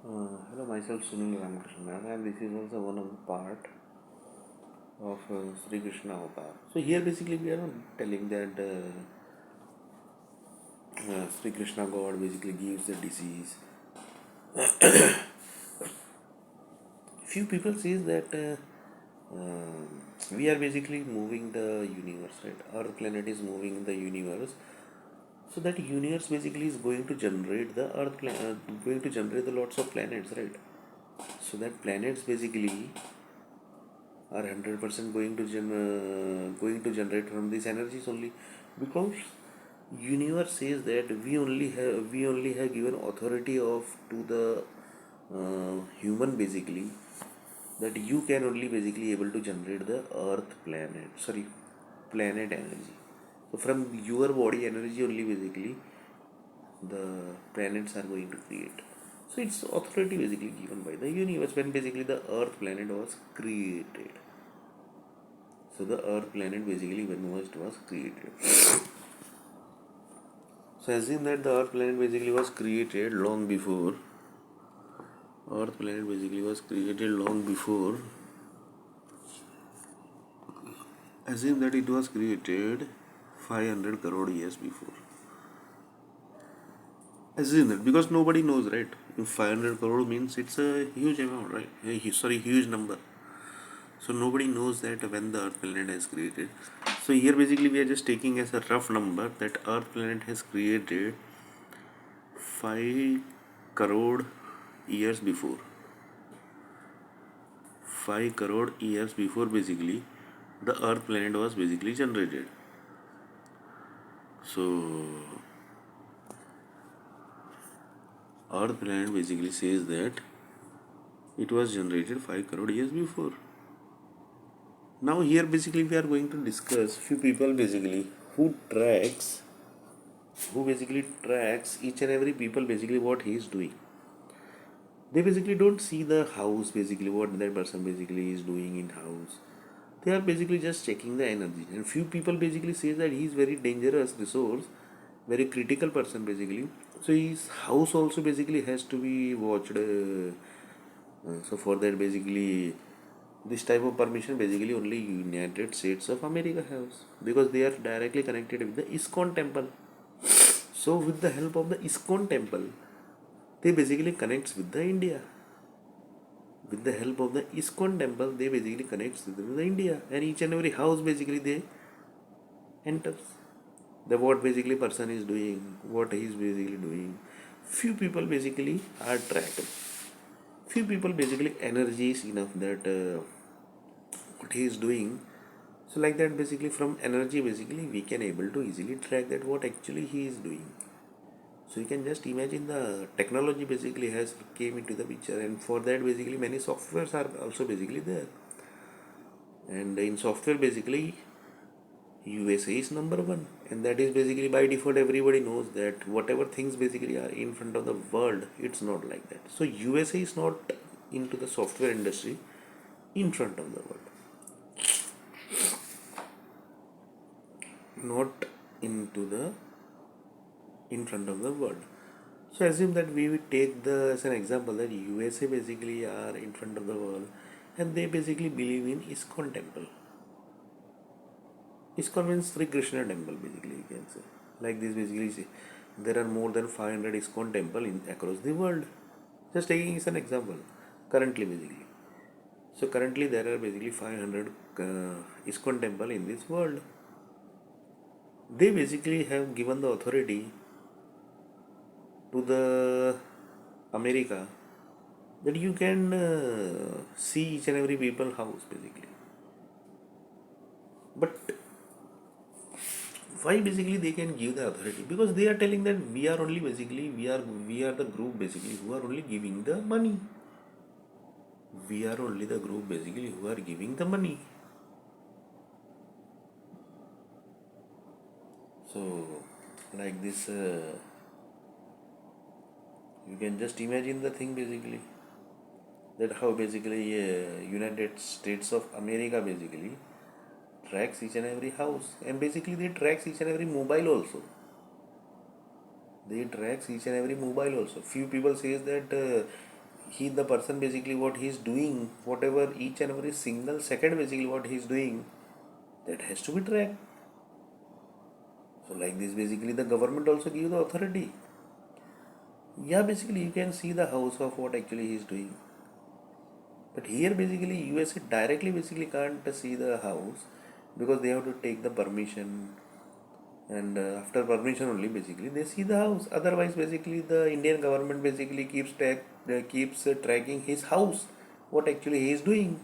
Hello, myself Sunil Ramakrishna, and this is also one of the part of Sri Krishna Avatar. So here basically we are not telling that Sri Krishna God basically gives the disease. Few people says that we are basically moving the universe, right? Our planet is moving the universe. So that universe basically is going to generate the going to generate the lots of planets, right? So that planets basically are 100% going to generate from these energies only, because universe says that we only have given authority of to the human basically, that you can only basically able to generate the earth planet energy. So from your body energy only basically the planets are going to create. So it's authority basically given by the universe when basically the earth planet was created. So the earth planet basically when was created. So assume that the earth planet basically was created long before. Earth planet basically was created long before. Assume that it was created 500 crore years before. Assume that, because nobody knows, right? If 500 crore means it's a huge amount, right? Huge number. So nobody knows that when the earth planet has created. So here basically we are just taking as a rough number that earth planet has created 5 crore years before. 5 crore years before basically the earth planet was basically generated. So earth planet basically says that it was generated 5 crore years before. Now here basically we are going to discuss few people basically who basically tracks each and every people basically what he is doing. They basically don't see the house basically what that person basically is doing in house. They are basically just checking the energy, and few people basically say that he is very dangerous resource, very critical person basically. So his house also basically has to be watched. So for that basically this type of permission basically only United States of America has, because they are directly connected with the ISKCON temple. So with the help of the ISKCON temple, they basically connects with the India. With the help of the ISKCON temple, they basically connects with the India, and each and every house basically they enters. The what basically person is doing, what he is basically doing. Few people basically are tracked. Few people basically energy is enough that what he is doing. So like that basically from energy basically we can able to easily track that what actually he is doing. So you can just imagine the technology basically has came into the picture, and for that basically many softwares are also basically there. And in software basically USA is number one, and that is basically by default everybody knows that whatever things basically are in front of the world, it's not like that. So USA is not into the software industry in front of the world, not into the in front of the world. So assume that we will take the as an example that USA basically are in front of the world, and they basically believe in ISKCON temple. ISKCON means Sri Krishna temple basically, you can say. Like this basically there are more than 500 ISKCON temple in across the world. Just taking as an example, currently basically. So currently there are basically 500 ISKCON temple in this world. They basically have given the authority to the America that you can see each and every people house basically. But why basically they can give the authority? Because they are telling that we are only basically we are the group basically who are only giving the money. We are only the group basically who are giving the money. So like this, you can just imagine the thing basically, that how basically United States of America basically tracks each and every house, and basically they tracks each and every mobile also. They tracks each and every mobile also. Few people says that the person basically what he is doing, whatever each and every single second basically what he is doing, that has to be tracked. So like this basically the government also give the authority. Yeah, basically you can see the house of what actually he is doing. But here basically USA directly basically can't see the house because they have to take the permission, and after permission only basically they see the house. Otherwise basically the Indian government basically keeps tracking his house, what actually he is doing,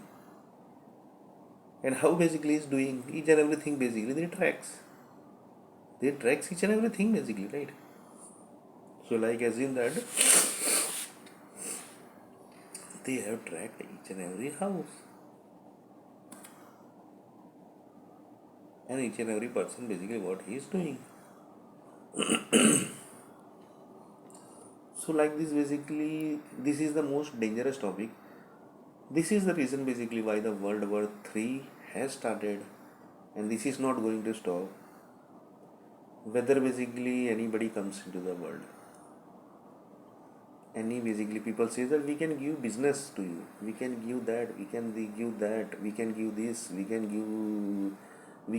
and how basically he is doing each and everything basically they tracks each and everything basically, right? So like assume that they have tracked each and every house and each and every person basically what he is doing. So like this basically this is the most dangerous topic. This is the reason basically why the World War III has started, and this is not going to stop whether basically anybody comes into the world. Any basically people say that we can give business to you, we can give that, we can give this, we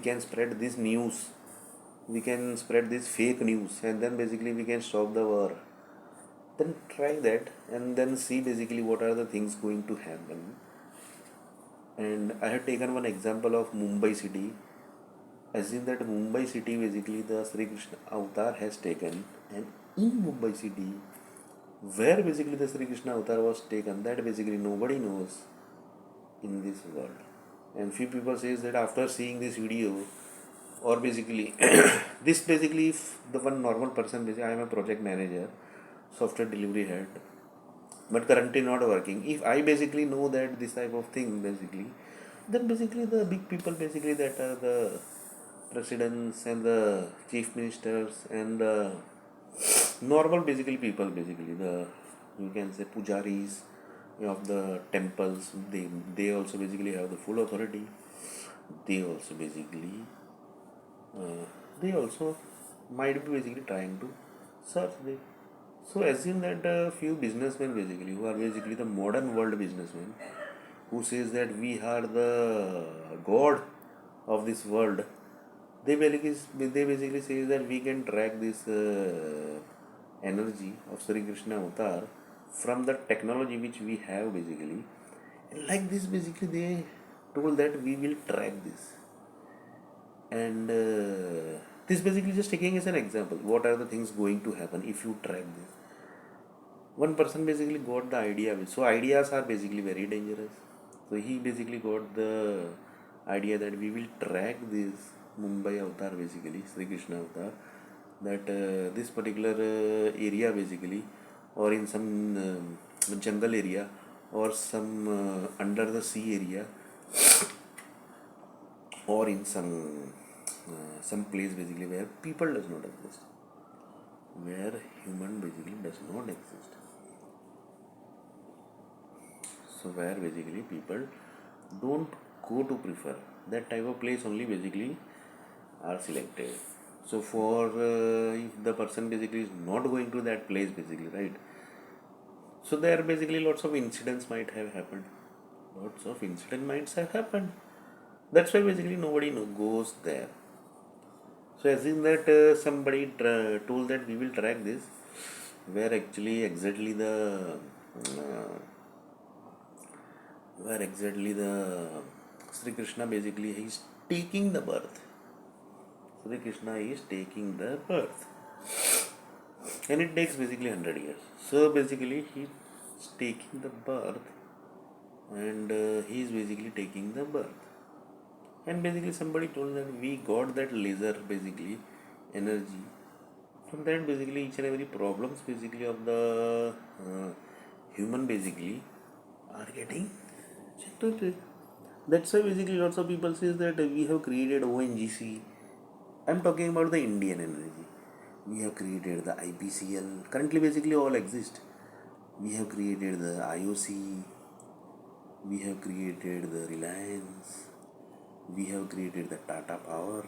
can spread this news, we can spread this fake news, and then basically we can stop the war. Then try that and then see basically what are the things going to happen. And I have taken one example of Mumbai city. Assume that Mumbai city basically the Sri Krishna avatar has taken, and in Mumbai city where basically the Sri Krishna avatar was taken, that basically nobody knows in this world. And few people says that after seeing this video, or basically this basically if the one normal person basically, I am a project manager, software delivery head, but currently not working. If I basically know that this type of thing basically, then basically the big people basically that are the presidents and the chief ministers and the normal basically people basically the, you can say, pujaris of the temples, they also basically have the full authority. They also basically uh, they also might be basically trying to search them. So assume that a few businessmen basically who are basically the modern world businessmen who says that we are the god of this world, they basically say that we can track this energy of Sri Krishna avatar from the technology which we have basically. And like this basically they told that we will track this. And this basically just taking as an example what are the things going to happen if you track this. One person basically got the idea, so ideas are basically very dangerous. So he basically got the idea that we will track this Mumbai avatar basically, Sri Krishna avatar, that this particular area basically, or in some jungle area, or some under the sea area, or in some place basically where people does not exist, where human basically does not exist. So where basically people don't go to prefer, that type of place only basically are selected. So for if the person basically is not going to that place basically, right, so there basically lots of incidents might have happened, lots of incident might have happened. That's why basically nobody goes there. So assume that somebody told that we will track this, where actually uh, the Sri Krishna basically is taking the birth. Sri Krishna is taking the birth, and it takes basically 100 years. So basically he is taking the birth, and he is basically taking the birth. And basically somebody told that we got that laser basically energy. From that basically each and every problems basically of the human basically are getting generated. That's why basically lots of people says that we have created ONGC. I'm talking about the Indian energy. We have created the IPCL. Currently basically all exist. We have created the IOC. We have created the Reliance. We have created the Tata Power.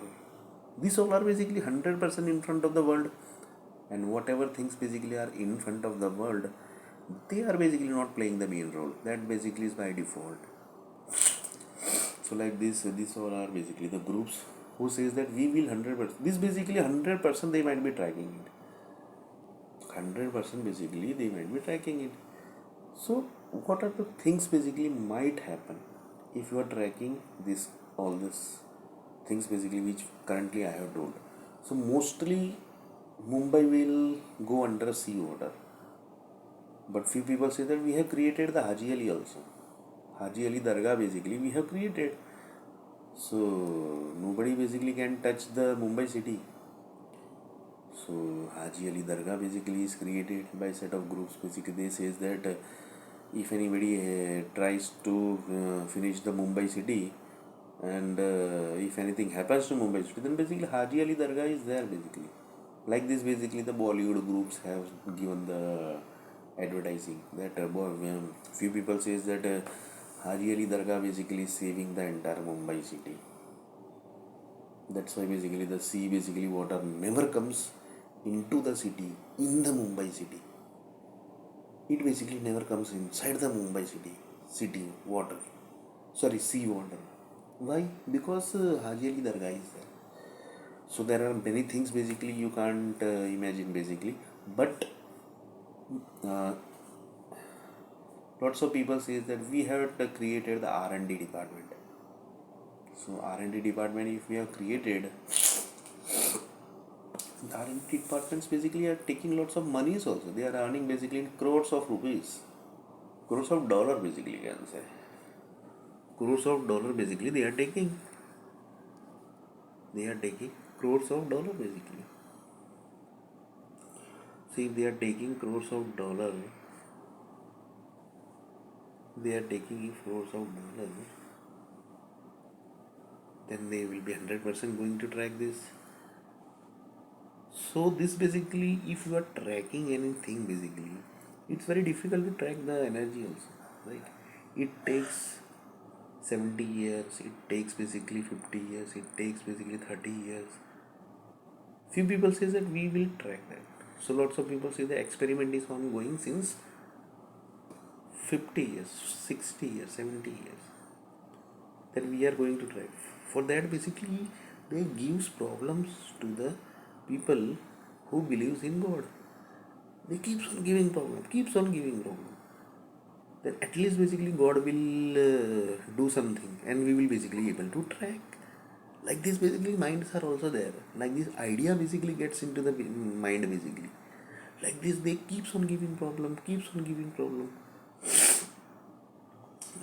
These all are basically 100% in front of the world. And whatever things basically are in front of the world, they are basically not playing the main role. That basically is by default. So like this all are basically the groups who says that we will 100%. This basically 100% they might be tracking it. 100% basically they might be tracking it. So what are the things basically might happen if you are tracking this all this things basically which currently I have told. So mostly Mumbai will go under sea water. But few people say that we have created the Haji Ali also. Haji Ali Dargah basically we have created. So nobody basically can touch the Mumbai city. So Haji Ali Dargah basically is created by set of groups. Basically they says that if anybody tries to finish the Mumbai city and if anything happens to Mumbai city, then basically Haji Ali Dargah is there basically. Like this basically the Bollywood groups have given the advertising that few people says that Haji Ali Dargah basically is saving the entire Mumbai city. That's why basically the sea basically water never comes into the city in the Mumbai city. It basically never comes inside the Mumbai city water. Sorry, sea water. Why? Because Haji Ali Dargah is there. So there are many things basically you can't imagine basically. But uh, lots of people say that we have created the R&D department. So R&D department if we have created, the R&D departments basically are taking lots of monies also. They are earning basically in crores of rupees. Crores of dollar basically can say. Crores of dollar basically they are taking. They are taking crores of dollar basically. See if they are taking crores of dollar, they are taking crores of dollar, then they will be 100% going to track this. So this basically if you are tracking anything basically, it's very difficult to track the energy also. Right? It takes 70 years, it takes basically 50 years, it takes basically 30 years. Few people say that we will track that. So lots of people say the experiment is ongoing since 50 years, 60 years, 70 years. That we are going to track. For that basically they gives problems to the people who believes in God. They keeps on giving problem. Then at least basically God will do something and we will basically able to track. Like this basically minds are also there. Like this idea basically gets into the mind basically. Like this they keeps on giving problem.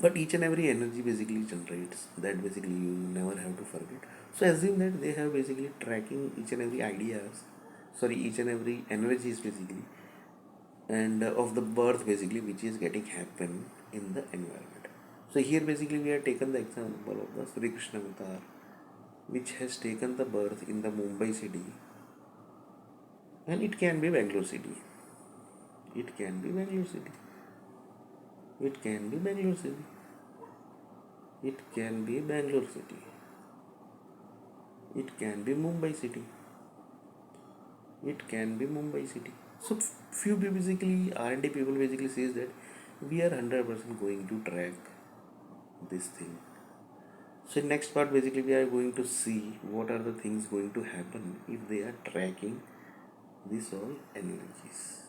But each and every energy basically generates. That basically you never have to forget. So assume that they have basically tracking each and every ideas. Sorry, each and every energies basically. And of the birth basically which is getting happen in the environment. So here basically we have taken the example of the Sri Krishna avatar which has taken the birth in the Mumbai city, and it can be Bangalore city. It can be Bangalore city. It can be Bangalore city. It can be Bangalore city. It can be Mumbai city. It can be Mumbai city. So few basically R&D people basically says that we are 100% going to track this thing. So in next part basically we are going to see what are the things going to happen if they are tracking these all energies.